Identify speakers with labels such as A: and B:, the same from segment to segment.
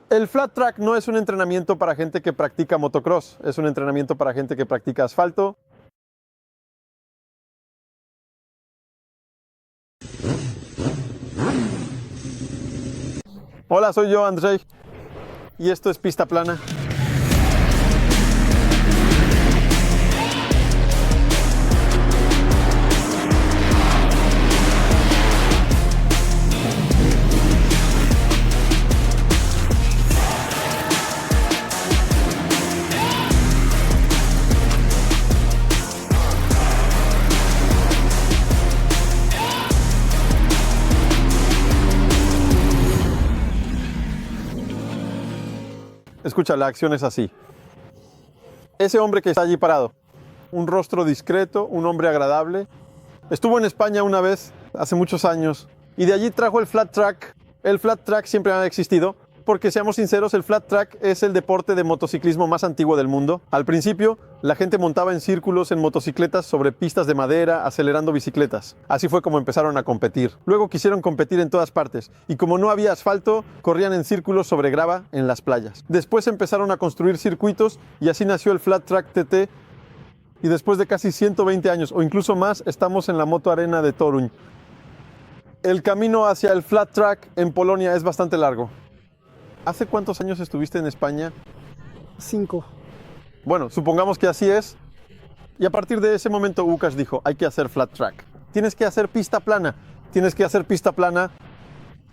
A: El flat track no es un entrenamiento para gente que practica motocross, es un entrenamiento para gente que practica asfalto. Hola, soy yo, Andrzej, y esto es Pista Plana. Escucha, la acción es así. Ese hombre que está allí parado, un rostro discreto, un hombre agradable, estuvo en España una vez, hace muchos años, y de allí trajo el flat track. El flat track siempre ha existido, porque seamos sinceros, el flat track es el deporte de motociclismo más antiguo del mundo. Al principio, la gente montaba en círculos en motocicletas sobre pistas de madera, acelerando bicicletas. Así fue como empezaron a competir. Luego quisieron competir en todas partes, y como no había asfalto, corrían en círculos sobre grava en las playas. Después empezaron a construir circuitos, y así nació el Flat Track TT, y después de casi 120 años, o incluso más, estamos en la Moto Arena de Toruń. El camino hacia el flat track en Polonia es bastante largo. ¿Hace cuántos años estuviste en España?
B: 5.
A: Bueno, supongamos que así es. Y a partir de ese momento Łukasz dijo, hay que hacer flat track. Tienes que hacer pista plana. Tienes que hacer pista plana.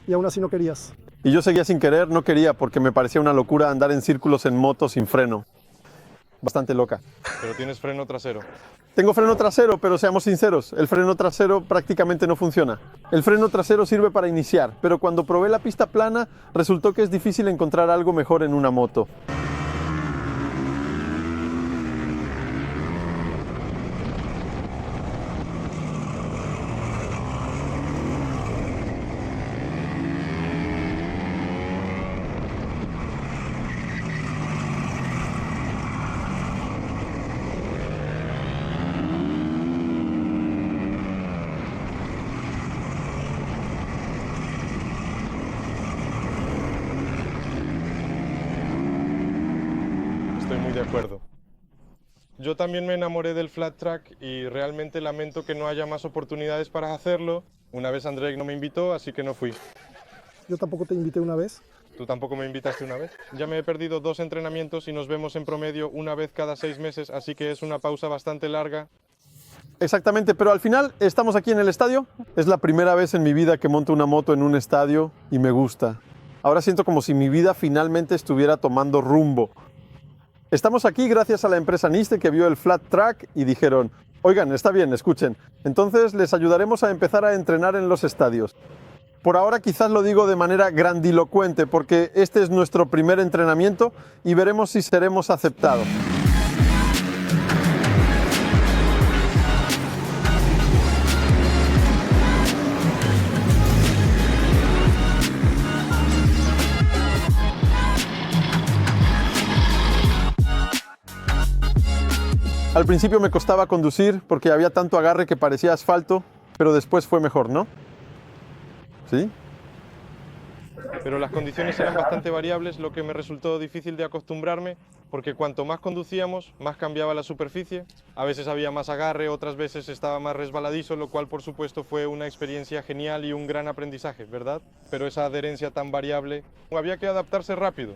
B: Y aún así no querías.
A: Y yo seguía sin querer, no quería, porque me parecía una locura andar en círculos en moto sin freno. Bastante loca.
C: Pero tienes freno trasero.
A: Tengo freno trasero, pero seamos sinceros, el freno trasero prácticamente no funciona. El freno trasero sirve para iniciar, pero cuando probé la pista plana, resultó que es difícil encontrar algo mejor en una moto.
C: Estoy muy de acuerdo. Yo también me enamoré del flat track y realmente lamento que no haya más oportunidades para hacerlo. Una vez Andrzej no me invitó, así que no fui.
B: Yo tampoco te invité una vez.
C: ¿Tú tampoco me invitaste una vez? Ya me he perdido 2 entrenamientos y nos vemos en promedio una vez cada 6 meses, así que es una pausa bastante larga.
A: Exactamente, pero al final estamos aquí en el estadio. Es la primera vez en mi vida que monto una moto en un estadio y me gusta. Ahora siento como si mi vida finalmente estuviera tomando rumbo. Estamos aquí gracias a la empresa Niste que vio el flat track y dijeron, oigan, está bien, escuchen, entonces les ayudaremos a empezar a entrenar en los estadios. Por ahora quizás lo digo de manera grandilocuente porque este es nuestro primer entrenamiento y veremos si seremos aceptados. Al principio me costaba conducir porque había tanto agarre que parecía asfalto, pero después fue mejor, ¿no? ¿Sí?
C: Pero las condiciones eran bastante variables, lo que me resultó difícil de acostumbrarme, porque cuanto más conducíamos, más cambiaba la superficie. A veces había más agarre, otras veces estaba más resbaladizo, lo cual por supuesto fue una experiencia genial y un gran aprendizaje, ¿verdad? Pero esa adherencia tan variable, había que adaptarse rápido.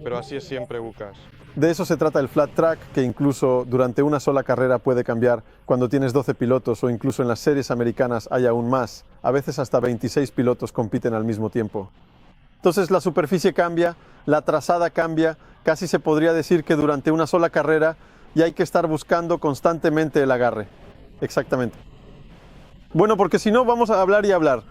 C: Pero así es siempre, Łukasz.
A: De eso se trata el flat track, que incluso durante una sola carrera puede cambiar cuando tienes 12 pilotos o incluso en las series americanas hay aún más. A veces hasta 26 pilotos compiten al mismo tiempo. Entonces la superficie cambia, la trazada cambia, casi se podría decir que durante una sola carrera y hay que estar buscando constantemente el agarre. Exactamente. Bueno, porque si no vamos a hablar y hablar.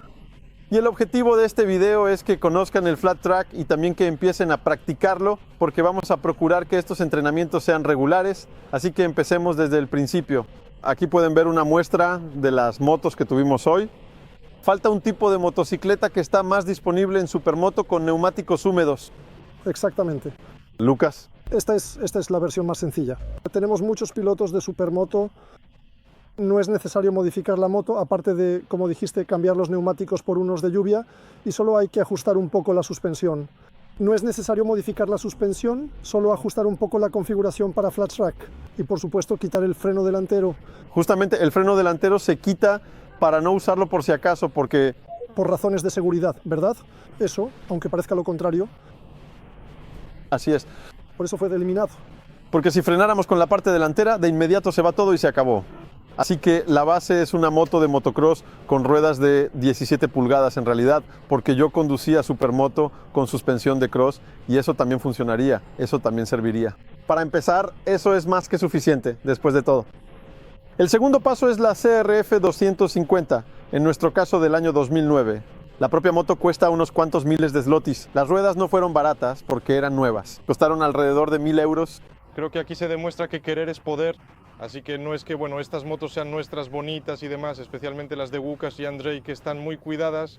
A: Y el objetivo de este video es que conozcan el flat track y también que empiecen a practicarlo, porque vamos a procurar que estos entrenamientos sean regulares, así que empecemos desde el principio. Aquí pueden ver una muestra de las motos que tuvimos hoy. Falta un tipo de motocicleta que está más disponible en Supermoto con neumáticos húmedos.
B: Exactamente.
A: Lucas.
B: Esta es la versión más sencilla. Tenemos muchos pilotos de Supermoto. No es necesario modificar la moto, aparte de, como dijiste, cambiar los neumáticos por unos de lluvia y solo hay que ajustar un poco la suspensión. No es necesario modificar la suspensión, solo ajustar un poco la configuración para flat track y por supuesto quitar el freno delantero.
A: Justamente el freno delantero se quita para no usarlo por si acaso, porque...
B: Por razones de seguridad, ¿verdad? Eso, aunque parezca lo contrario.
A: Así es.
B: Por eso fue eliminado.
A: Porque si frenáramos con la parte delantera, de inmediato se va todo y se acabó. Así que la base es una moto de motocross con ruedas de 17 pulgadas en realidad, porque yo conducía Supermoto con suspensión de cross y eso también funcionaría, eso también serviría. Para empezar, eso es más que suficiente, después de todo. El segundo paso es la CRF 250, en nuestro caso del año 2009. La propia moto cuesta unos cuantos miles de zlotys. Las ruedas no fueron baratas porque eran nuevas. Costaron alrededor de 1000 euros.
C: Creo que aquí se demuestra que querer es poder, así que no es que bueno, estas motos sean nuestras bonitas y demás, especialmente las de Łukasz y Andrzej, que están muy cuidadas.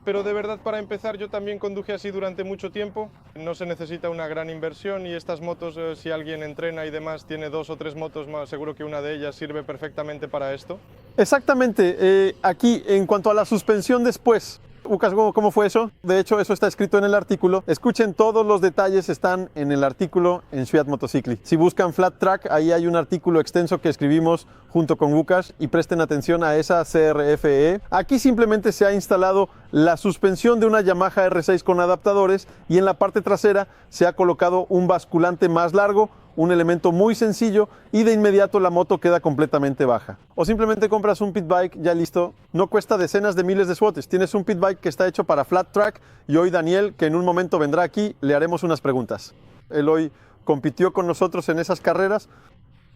C: Pero de verdad, para empezar, yo también conduje así durante mucho tiempo. No se necesita una gran inversión y estas motos, si alguien entrena y demás, tiene 2 o 3 motos más, seguro que una de ellas sirve perfectamente para esto.
A: Exactamente. Aquí, en cuanto a la suspensión después, Łukasz, ¿cómo fue eso? De hecho, eso está escrito en el artículo. Escuchen, todos los detalles están en el artículo en Świat Motocykli. Si buscan Flat Track, ahí hay un artículo extenso que escribimos junto con Łukasz y presten atención a esa CRFE. Aquí simplemente se ha instalado la suspensión de una Yamaha R6 con adaptadores y en la parte trasera se ha colocado un basculante más largo, un elemento muy sencillo y de inmediato la moto queda completamente baja. O simplemente compras un pit bike ya listo, no cuesta decenas de miles de zlotys. Tienes un pit bike que está hecho para flat track y hoy Daniel, que en un momento vendrá aquí, le haremos unas preguntas. Él hoy compitió con nosotros en esas carreras.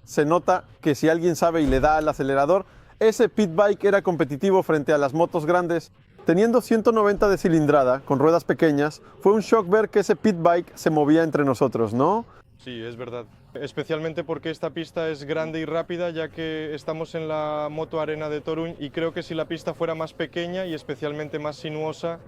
A: Se nota que si alguien sabe y le da al acelerador, ese pit bike era competitivo frente a las motos grandes. Teniendo 190 de cilindrada con ruedas pequeñas, fue un shock ver que ese pit bike se movía entre nosotros, ¿no?
C: Sí, es verdad. Especialmente porque esta pista es grande y rápida, ya que estamos en la Moto Arena de Toruń y creo que si la pista fuera más pequeña y especialmente más sinuosa,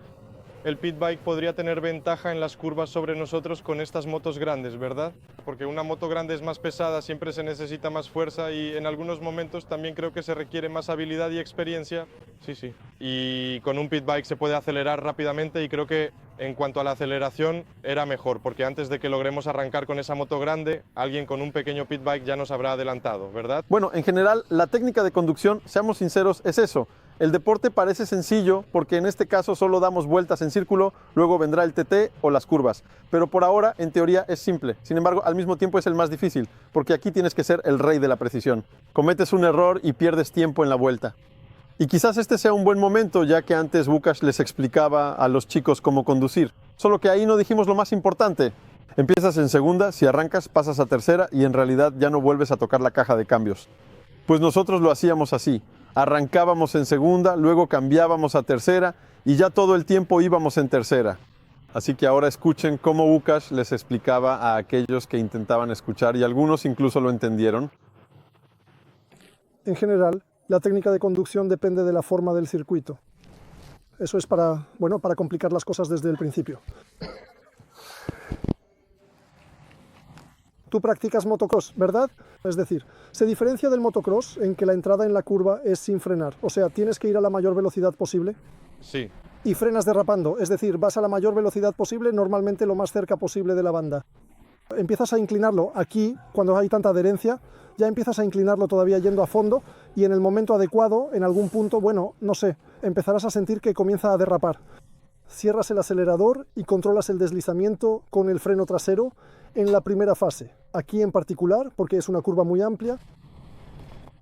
C: el pit bike podría tener ventaja en las curvas sobre nosotros con estas motos grandes, ¿verdad? Porque una moto grande es más pesada, siempre se necesita más fuerza y en algunos momentos también creo que se requiere más habilidad y experiencia. Sí, sí. Y con un pit bike se puede acelerar rápidamente y creo que en cuanto a la aceleración era mejor, porque antes de que logremos arrancar con esa moto grande, alguien con un pequeño pit bike ya nos habrá adelantado, ¿verdad?
A: Bueno, en general, la técnica de conducción, seamos sinceros, es eso. El deporte parece sencillo porque en este caso solo damos vueltas en círculo, luego vendrá el TT o las curvas. Pero por ahora, en teoría, es simple. Sin embargo, al mismo tiempo es el más difícil, porque aquí tienes que ser el rey de la precisión. Cometes un error y pierdes tiempo en la vuelta. Y quizás este sea un buen momento, ya que antes Łukasz les explicaba a los chicos cómo conducir. Solo que ahí no dijimos lo más importante. Empiezas en segunda, si arrancas pasas a tercera y en realidad ya no vuelves a tocar la caja de cambios. Pues nosotros lo hacíamos así. Arrancábamos en segunda, luego cambiábamos a tercera y ya todo el tiempo íbamos en tercera. Así que ahora escuchen cómo Łukasz les explicaba a aquellos que intentaban escuchar y algunos incluso lo entendieron.
B: En general, la técnica de conducción depende de la forma del circuito. Eso es para complicar las cosas desde el principio. Tú practicas motocross, ¿verdad? Es decir, se diferencia del motocross en que la entrada en la curva es sin frenar. O sea, tienes que ir a la mayor velocidad posible.
C: Sí.
B: Y frenas derrapando, es decir, vas a la mayor velocidad posible, normalmente lo más cerca posible de la banda. Empiezas a inclinarlo aquí, cuando hay tanta adherencia, ya empiezas a inclinarlo todavía yendo a fondo y en el momento adecuado, en algún punto, empezarás a sentir que comienza a derrapar. Cierras el acelerador y controlas el deslizamiento con el freno trasero en la primera fase. Aquí en particular, porque es una curva muy amplia.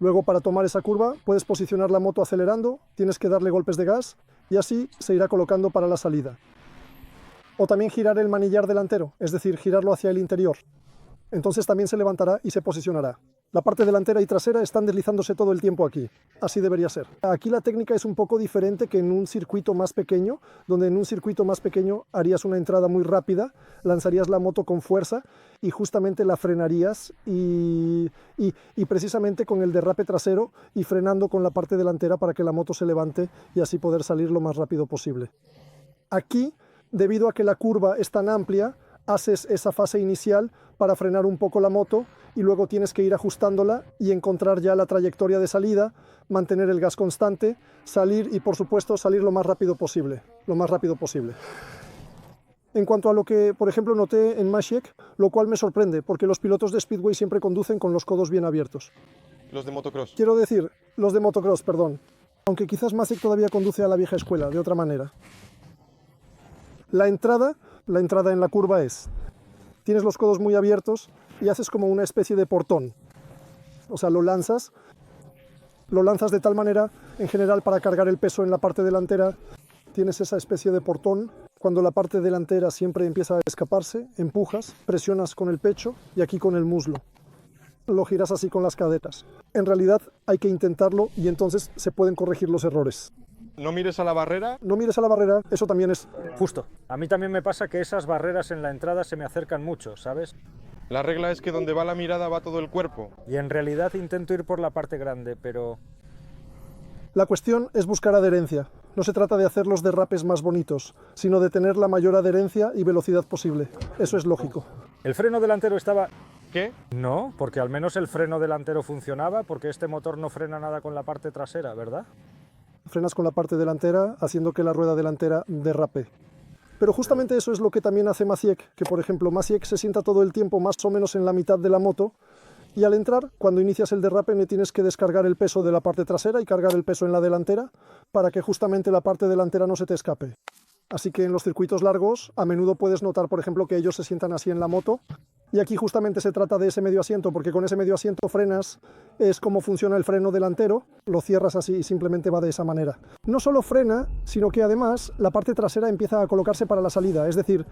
B: Luego, para tomar esa curva, puedes posicionar la moto acelerando, tienes que darle golpes de gas y así se irá colocando para la salida. O también girar el manillar delantero, es decir, girarlo hacia el interior. Entonces también se levantará y se posicionará. La parte delantera y trasera están deslizándose todo el tiempo aquí. Así debería ser. Aquí la técnica es un poco diferente que en un circuito más pequeño, donde en un circuito más pequeño harías una entrada muy rápida, lanzarías la moto con fuerza y justamente la frenarías y precisamente con el derrape trasero y frenando con la parte delantera para que la moto se levante y así poder salir lo más rápido posible. Aquí, debido a que la curva es tan amplia, haces esa fase inicial para frenar un poco la moto y luego tienes que ir ajustándola y encontrar ya la trayectoria de salida, mantener el gas constante, salir y por supuesto salir lo más rápido posible, En cuanto a lo que, por ejemplo, noté en Maciek, lo cual me sorprende, porque los pilotos de Speedway siempre conducen con los codos bien abiertos.
C: Los de motocross.
B: Quiero decir, los de motocross, perdón. Aunque quizás Maciek todavía conduce a la vieja escuela, de otra manera. La entrada en la curva es, tienes los codos muy abiertos y haces como una especie de portón. O sea, lo lanzas de tal manera, en general, para cargar el peso en la parte delantera, tienes esa especie de portón. Cuando la parte delantera siempre empieza a escaparse, empujas, presionas con el pecho y aquí con el muslo. Lo giras así con las caderas. En realidad hay que intentarlo y entonces se pueden corregir los errores.
C: No mires a la barrera.
B: No mires a la barrera, eso también es...
D: Justo. A mí también me pasa que esas barreras en la entrada se me acercan mucho, ¿sabes?
C: La regla es que donde va la mirada va todo el cuerpo.
D: Y en realidad intento ir por la parte grande, pero...
B: La cuestión es buscar adherencia. No se trata de hacer los derrapes más bonitos, sino de tener la mayor adherencia y velocidad posible. Eso es lógico.
D: ¿El freno delantero estaba...?
C: ¿Qué?
D: No, porque al menos el freno delantero funcionaba, porque este motor no frena nada con la parte trasera, ¿verdad?
B: Frenas con la parte delantera, haciendo que la rueda delantera derrape. Pero justamente eso es lo que también hace Maciek, que por ejemplo Maciek se sienta todo el tiempo más o menos en la mitad de la moto, y al entrar, cuando inicias el derrape, le tienes que descargar el peso de la parte trasera y cargar el peso en la delantera, para que justamente la parte delantera no se te escape. Así que en los circuitos largos, a menudo puedes notar, por ejemplo, que ellos se sientan así en la moto, y aquí justamente se trata de ese medio asiento, porque con ese medio asiento frenas, es como funciona el freno delantero, lo cierras así y simplemente va de esa manera. No solo frena, sino que además la parte trasera empieza a colocarse para la salida, es decir...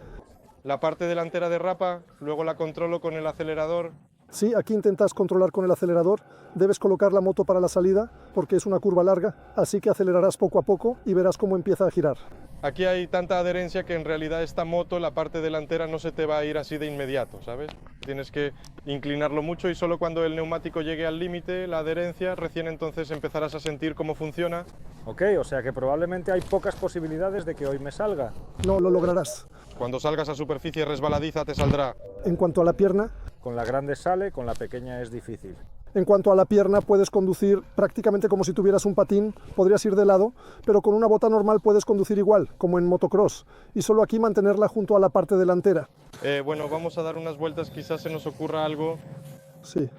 C: La parte delantera derrapa, luego la controlo con el acelerador.
B: Sí, aquí intentas controlar con el acelerador, debes colocar la moto para la salida, porque es una curva larga, así que acelerarás poco a poco y verás cómo empieza a girar.
C: Aquí hay tanta adherencia que en realidad esta moto, la parte delantera, no se te va a ir así de inmediato, ¿sabes? Tienes que inclinarlo mucho y solo cuando el neumático llegue al límite, la adherencia, recién entonces empezarás a sentir cómo funciona.
D: Ok, o sea que probablemente hay pocas posibilidades de que hoy me salga.
B: No lo lograrás.
C: Cuando salgas a superficie resbaladiza te saldrá.
B: En cuanto a la pierna,
D: Con la grande sale, con la pequeña es difícil.
B: puedes conducir prácticamente como si tuvieras un patín, podrías ir de lado, pero con una bota normal puedes conducir igual, como en motocross, y solo aquí mantenerla junto a la parte delantera.
C: Bueno, vamos a dar unas vueltas, quizás se nos ocurra algo.
B: Sí.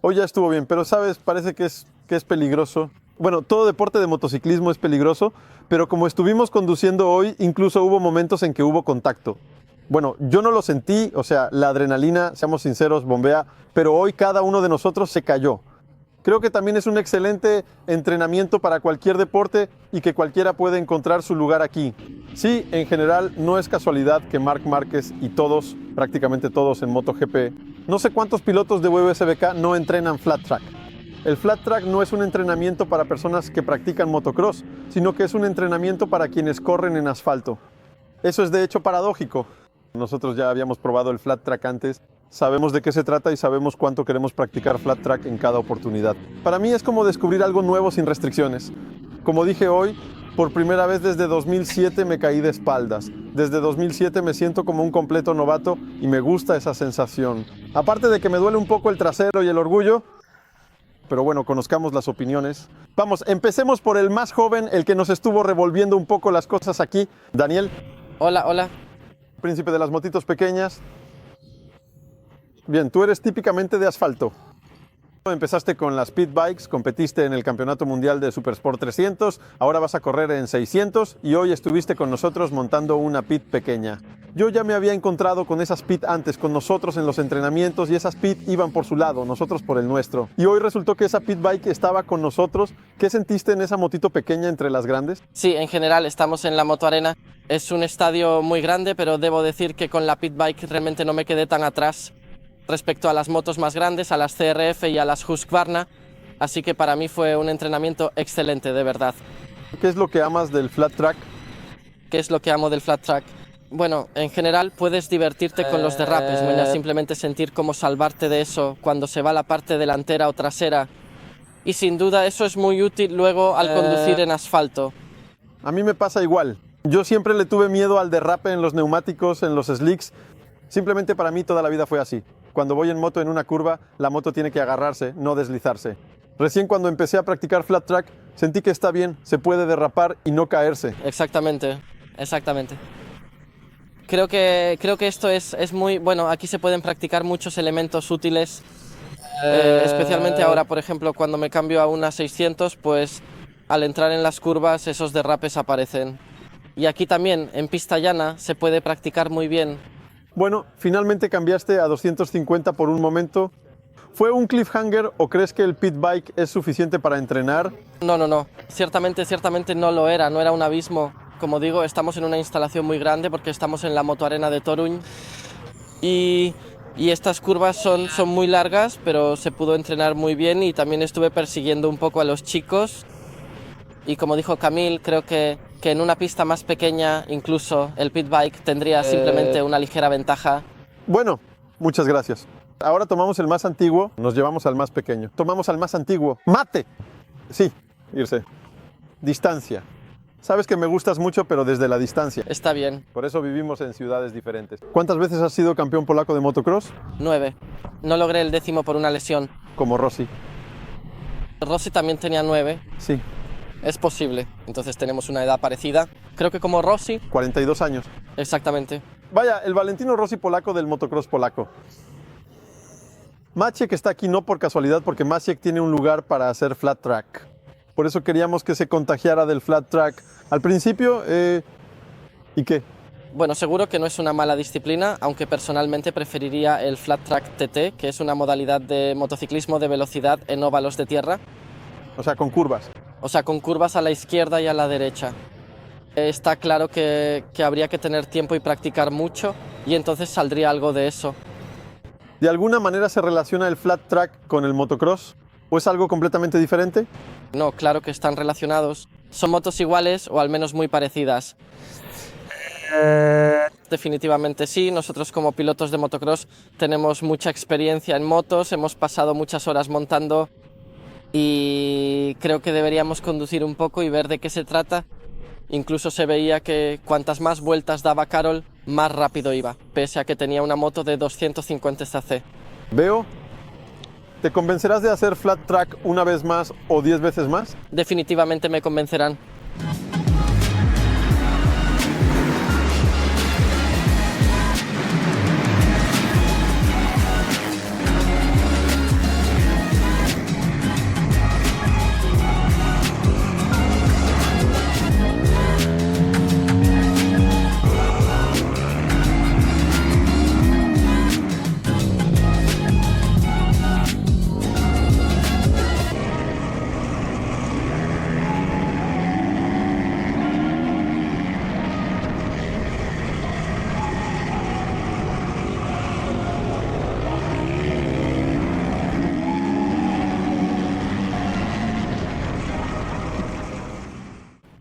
A: Hoy ya estuvo bien, pero sabes, parece que es peligroso. Bueno, todo deporte de motociclismo es peligroso, pero como estuvimos conduciendo hoy, incluso hubo momentos en que hubo contacto. Bueno, yo no lo sentí, o sea, la adrenalina, seamos sinceros, bombea, pero hoy cada uno de nosotros se cayó. Creo que también es un excelente entrenamiento para cualquier deporte y que cualquiera puede encontrar su lugar aquí. Sí, en general no es casualidad que Marc Márquez y todos, prácticamente todos en MotoGP, no sé cuántos pilotos de WSBK no entrenan flat track. El flat track no es un entrenamiento para personas que practican motocross, sino que es un entrenamiento para quienes corren en asfalto. Eso es de hecho paradójico. Nosotros ya habíamos probado el flat track antes, sabemos de qué se trata y sabemos cuánto queremos practicar flat track en cada oportunidad. Para mí es como descubrir algo nuevo sin restricciones. Como dije hoy, por primera vez desde 2007 me caí de espaldas. Desde 2007 me siento como un completo novato y me gusta esa sensación. Aparte de que me duele un poco el trasero y el orgullo, pero bueno, conozcamos las opiniones. Vamos, empecemos por el más joven, el que nos estuvo revolviendo un poco las cosas aquí. Daniel.
E: Hola, hola.
A: Príncipe de las motitos pequeñas. Bien, tú eres típicamente de asfalto. Empezaste con las pit bikes, competiste en el Campeonato Mundial de Supersport 300, ahora vas a correr en 600 y hoy estuviste con nosotros montando una pit pequeña. Yo ya me había encontrado con esas pit antes, con nosotros en los entrenamientos y esas pit iban por su lado, nosotros por el nuestro. Y hoy resultó que esa pit bike estaba con nosotros. ¿Qué sentiste en esa motito pequeña entre las grandes?
E: Sí, en general estamos en la Moto Arena. Es un estadio muy grande, pero debo decir que con la pit bike realmente no me quedé tan atrás respecto a las motos más grandes, a las CRF y a las Husqvarna, así que para mí fue un entrenamiento excelente, de verdad.
A: ¿Qué es lo que amas del flat track?
E: ¿Qué es lo que amo del flat track? Bueno, en general puedes divertirte con los derrapes, simplemente sentir cómo salvarte de eso cuando se va la parte delantera o trasera, y sin duda eso es muy útil luego al conducir en asfalto.
A: A mí me pasa igual. Yo siempre le tuve miedo al derrape en los neumáticos, en los slicks. Simplemente para mí toda la vida fue así. Cuando voy en moto en una curva, la moto tiene que agarrarse, no deslizarse. Recién cuando empecé a practicar flat track, sentí que está bien, se puede derrapar y no caerse.
E: Exactamente, exactamente. Creo que esto es muy... Bueno, aquí se pueden practicar muchos elementos útiles, especialmente ahora, por ejemplo, cuando me cambio a una 600, pues al entrar en las curvas esos derrapes aparecen. Y aquí también, en pista llana, se puede practicar muy bien.
A: Bueno, finalmente cambiaste a 250 por un momento. ¿Fue un cliffhanger o crees que el pit bike es suficiente para entrenar?
E: No. Ciertamente no lo era, no era un abismo. Como digo, estamos en una instalación muy grande porque estamos en la motoarena de Toruń. Y estas curvas son muy largas, pero se pudo entrenar muy bien y también estuve persiguiendo un poco a los chicos. Y como dijo Camille, creo que en una pista más pequeña, incluso el pit bike tendría simplemente una ligera ventaja.
A: Bueno, muchas gracias. Ahora tomamos el más antiguo, nos llevamos al más pequeño. Tomamos al más antiguo. ¡Mate! Sí, irse. Distancia. Sabes que me gustas mucho, pero desde la distancia.
E: Está bien.
A: Por eso vivimos en ciudades diferentes. ¿Cuántas veces has sido campeón polaco de motocross?
E: 9. No logré el 10º por una lesión.
A: Como Rossi.
E: Rossi también tenía 9.
A: Sí.
E: Es posible. Entonces tenemos una edad parecida. Creo que como Rossi.
A: 42 años.
E: Exactamente.
A: Vaya, el Valentino Rossi polaco del motocross polaco. Maciek está aquí no por casualidad, porque Maciek tiene un lugar para hacer flat track. Por eso queríamos que se contagiara del flat track. Al principio, ¿y qué?
E: Bueno, seguro que no es una mala disciplina, aunque personalmente preferiría el flat track TT, que es una modalidad de motociclismo de velocidad en óvalos de tierra.
A: O sea, con curvas.
E: O sea, con curvas a la izquierda y a la derecha. Está claro que habría que tener tiempo y practicar mucho, y entonces saldría algo de eso.
A: ¿De alguna manera se relaciona el flat track con el motocross? ¿O es algo completamente diferente?
E: No, claro que están relacionados. Son motos iguales o al menos muy parecidas. Definitivamente sí. Nosotros como pilotos de motocross tenemos mucha experiencia en motos, hemos pasado muchas horas montando y creo que deberíamos conducir un poco y ver de qué se trata. Incluso se veía que cuantas más vueltas daba Carol, más rápido iba, pese a que tenía una moto de 250 cc.
A: Veo. ¿Te convencerás de hacer flat track una vez más o 10 veces más?
E: Definitivamente me convencerán.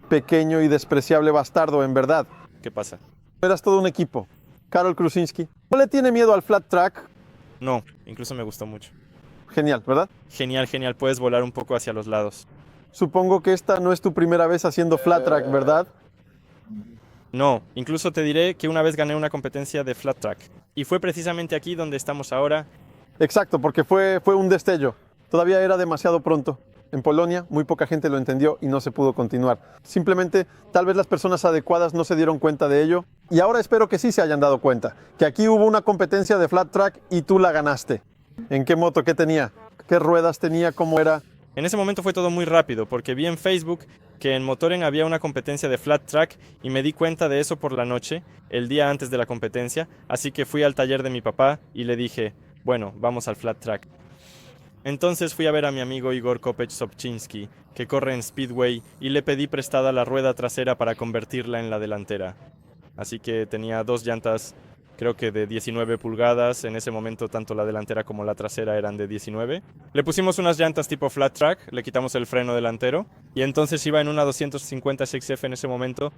A: Pequeño y despreciable bastardo, en verdad.
F: ¿Qué pasa?
A: Eras todo un equipo. Karol Krusinski. ¿No le tiene miedo al flat track?
F: No, incluso me gustó mucho.
A: Genial, ¿verdad?
F: Genial, genial. Puedes volar un poco hacia los lados.
A: Supongo que esta no es tu primera vez haciendo flat track, ¿verdad?
F: No, incluso te diré que una vez gané una competencia de flat track. Y fue precisamente aquí donde estamos ahora.
A: Exacto, porque fue un destello. Todavía era demasiado pronto. En Polonia muy poca gente lo entendió y no se pudo continuar. Simplemente, tal vez las personas adecuadas no se dieron cuenta de ello. Y ahora espero que sí se hayan dado cuenta. Que aquí hubo una competencia de flat track y tú la ganaste. ¿En qué moto? ¿Qué tenía? ¿Qué ruedas tenía? ¿Cómo era?
F: En ese momento fue todo muy rápido, porque vi en Facebook que en Motoren había una competencia de flat track y me di cuenta de eso por la noche, el día antes de la competencia, así que fui al taller de mi papá y le dije, bueno, vamos al flat track. Entonces fui a ver a mi amigo Igor Kopech-Sobczynski, que corre en Speedway, y le pedí prestada la rueda trasera para convertirla en la delantera. Así que tenía dos llantas, creo que de 19 pulgadas, en ese momento tanto la delantera como la trasera eran de 19. Le pusimos unas llantas tipo flat track, le quitamos el freno delantero, y entonces iba en una 250 SXF en ese momento.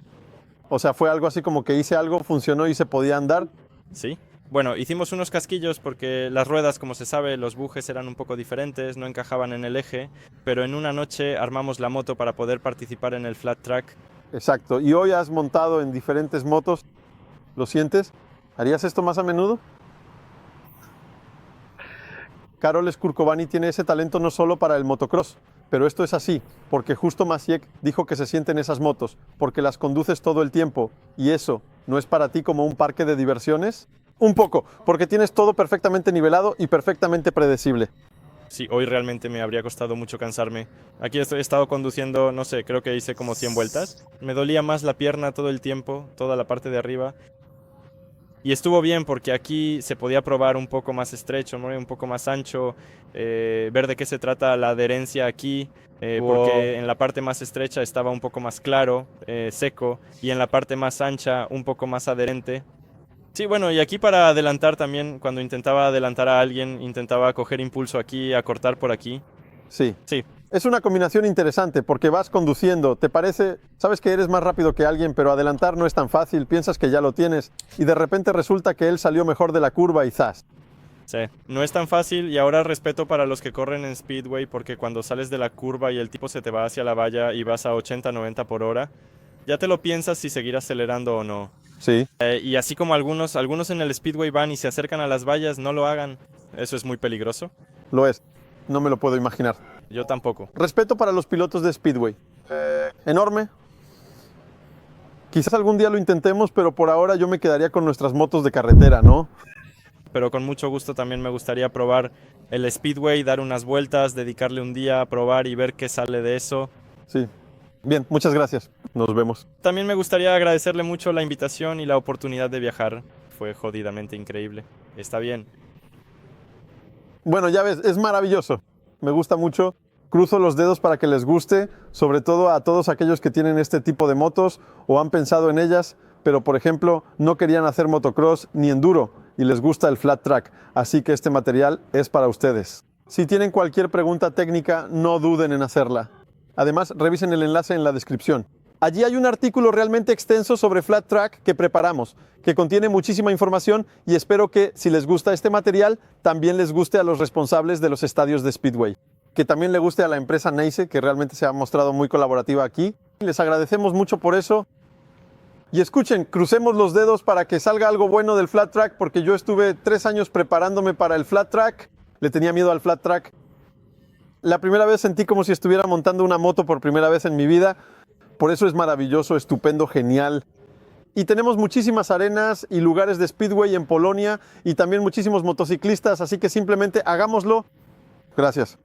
A: O sea, fue algo así como que hice algo, funcionó y se podía andar.
F: Sí. Bueno, hicimos unos casquillos porque las ruedas, como se sabe, los bujes eran un poco diferentes, no encajaban en el eje, pero en una noche armamos la moto para poder participar en el flat track
A: Exacto. Y hoy has montado en diferentes motos. ¿Lo sientes? ¿Harías esto más a menudo? Karol Skurkovany tiene ese talento no solo para el motocross, pero esto es así, porque justo Maciek dijo que se sienten esas motos, porque las conduces todo el tiempo, y eso, ¿no es para ti como un parque de diversiones? Un poco, porque tienes todo perfectamente nivelado y perfectamente predecible.
F: Sí, hoy realmente me habría costado mucho cansarme. Aquí he estado conduciendo, no sé, creo que hice como 100 vueltas. Me dolía más la pierna todo el tiempo, toda la parte de arriba. Y estuvo bien porque aquí se podía probar un poco más estrecho, ¿no? Un poco más ancho, ver de qué se trata la adherencia aquí, porque en la parte más estrecha estaba un poco más claro, seco, y en la parte más ancha un poco más adherente. Sí, bueno, y aquí para adelantar también, cuando intentaba adelantar a alguien, intentaba coger impulso aquí, acortar por aquí.
A: Sí.
F: Sí,
A: Es una combinación interesante porque vas conduciendo, te parece, sabes que eres más rápido que alguien, pero adelantar no es tan fácil, piensas que ya lo tienes y de repente resulta que él salió mejor de la curva y ¡zas!
F: sí, no es tan fácil y ahora respeto para los que corren en Speedway porque cuando sales de la curva y el tipo se te va hacia la valla y vas a 80-90 por hora, ya te lo piensas si seguir acelerando o no.
A: Sí.
F: Y así como algunos en el Speedway van y se acercan a las vallas, no lo hagan. Eso es muy peligroso.
A: Lo es, no me lo puedo imaginar.
F: Yo tampoco.
A: Respeto para los pilotos de Speedway. Enorme. Quizás algún día lo intentemos, pero por ahora yo me quedaría con nuestras motos de carretera, ¿no?
F: Pero con mucho gusto también me gustaría probar el Speedway, dar unas vueltas, dedicarle un día a probar y ver qué sale de eso.
A: Sí. Bien, muchas gracias. Nos vemos.
F: También me gustaría agradecerle mucho la invitación y la oportunidad de viajar. Fue jodidamente increíble. Está bien.
A: Bueno, ya ves, es maravilloso. Me gusta mucho. Cruzo los dedos para que les guste, sobre todo a todos aquellos que tienen este tipo de motos o han pensado en ellas, pero por ejemplo no querían hacer motocross ni enduro y les gusta el flat track, así que este material es para ustedes. Si tienen cualquier pregunta técnica, no duden en hacerla. Además, revisen el enlace en la descripción. Allí hay un artículo realmente extenso sobre flat track que preparamos, que contiene muchísima información y espero que, si les gusta este material, también les guste a los responsables de los estadios de Speedway. Que también le guste a la empresa Neise, que realmente se ha mostrado muy colaborativa aquí. Les agradecemos mucho por eso. Y escuchen, crucemos los dedos para que salga algo bueno del flat track, porque yo estuve 3 años preparándome para el flat track. Le tenía miedo al flat track. La primera vez sentí como si estuviera montando una moto por primera vez en mi vida. Por eso es maravilloso, estupendo, genial. Y tenemos muchísimas arenas y lugares de Speedway en Polonia y también muchísimos motociclistas, así que simplemente hagámoslo. Gracias.